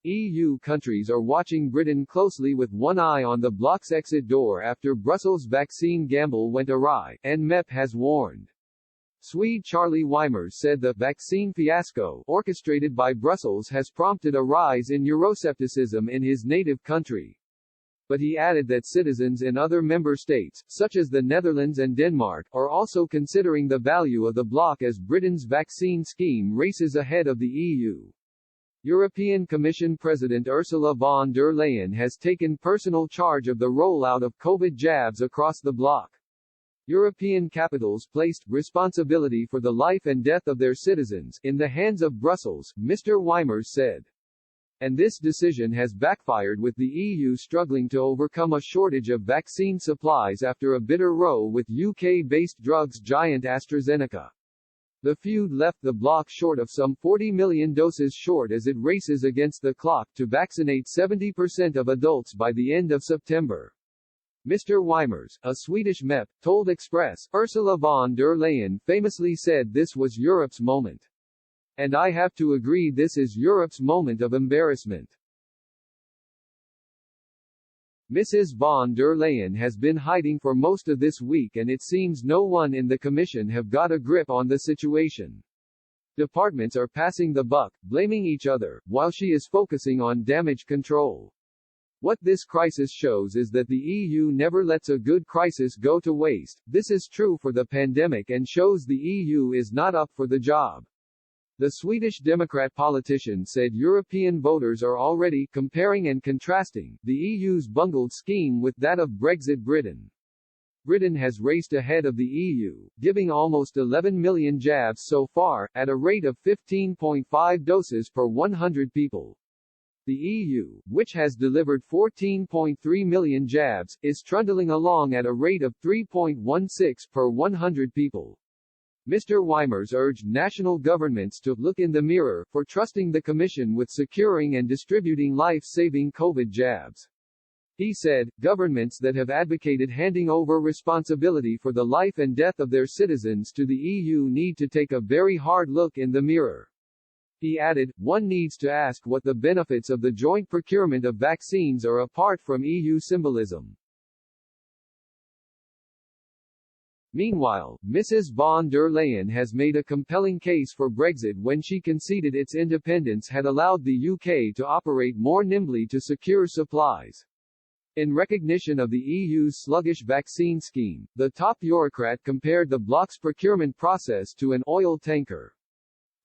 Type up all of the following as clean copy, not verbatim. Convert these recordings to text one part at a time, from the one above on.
EU countries are watching Britain closely with one eye on the bloc's exit door after Brussels' vaccine gamble went awry, and MEP has warned. Swede Charlie Weimers said the vaccine fiasco, orchestrated by Brussels, has prompted a rise in Euroscepticism in his native country. But he added that citizens in other member states, such as the Netherlands and Denmark, are also considering the value of the bloc as Britain's vaccine scheme races ahead of the EU. European Commission President Ursula von der Leyen has taken personal charge of the rollout of COVID jabs across the bloc. European capitals placed responsibility for the life and death of their citizens in the hands of Brussels, Mr. Weimers said. And this decision has backfired, with the EU struggling to overcome a shortage of vaccine supplies after a bitter row with UK-based drugs giant AstraZeneca. The feud left the bloc short of some 40 million doses short as it races against the clock to vaccinate 70% of adults by the end of September. Mr. Weimers, a Swedish MEP, told Express, Ursula von der Leyen famously said this was Europe's moment. And I have to agree, this is Europe's moment of embarrassment. Mrs. von der Leyen has been hiding for most of this week, and it seems no one in the Commission have got a grip on the situation. Departments are passing the buck, blaming each other, while she is focusing on damage control. What this crisis shows is that the EU never lets a good crisis go to waste. This is true for the pandemic and shows the EU is not up for the job. The Swedish Democrat politician said European voters are already comparing and contrasting the EU's bungled scheme with that of Brexit Britain. Britain has raced ahead of the EU, giving almost 11 million jabs so far, at a rate of 15.5 doses per 100 people. The EU, which has delivered 14.3 million jabs, is trundling along at a rate of 3.16 per 100 people. Mr. Weimers urged national governments to look in the mirror for trusting the Commission with securing and distributing life-saving COVID jabs. He said, governments that have advocated handing over responsibility for the life and death of their citizens to the EU need to take a very hard look in the mirror. He added, one needs to ask what the benefits of the joint procurement of vaccines are apart from EU symbolism. Meanwhile, Mrs. von der Leyen has made a compelling case for Brexit when she conceded its independence had allowed the UK to operate more nimbly to secure supplies. In recognition of the EU's sluggish vaccine scheme, the top bureaucrat compared the bloc's procurement process to an oil tanker.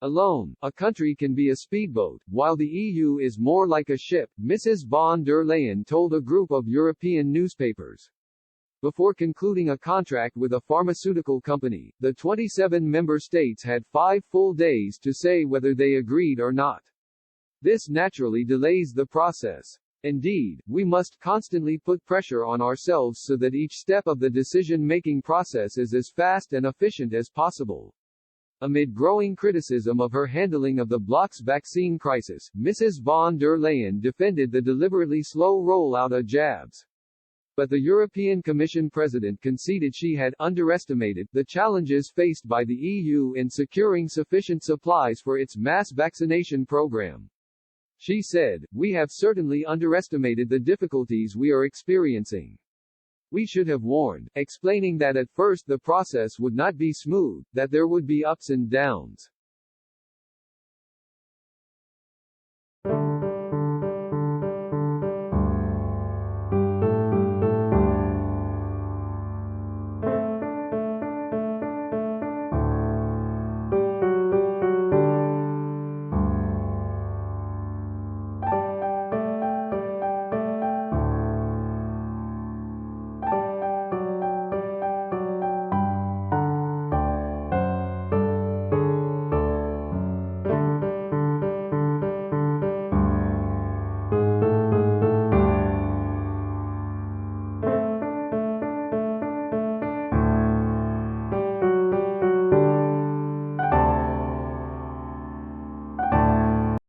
Alone, a country can be a speedboat, while the EU is more like a ship, Mrs. von der Leyen told a group of European newspapers. Before concluding a contract with a pharmaceutical company, the 27 member states had 5 full days to say whether they agreed or not. This naturally delays the process. Indeed, we must constantly put pressure on ourselves so that each step of the decision-making process is as fast and efficient as possible. Amid growing criticism of her handling of the bloc's vaccine crisis, Mrs. von der Leyen defended the deliberately slow rollout of jabs. But the European Commission President conceded she had underestimated the challenges faced by the EU in securing sufficient supplies for its mass vaccination program. She said, we have certainly underestimated the difficulties we are experiencing. We should have warned, explaining that at first the process would not be smooth, that there would be ups and downs.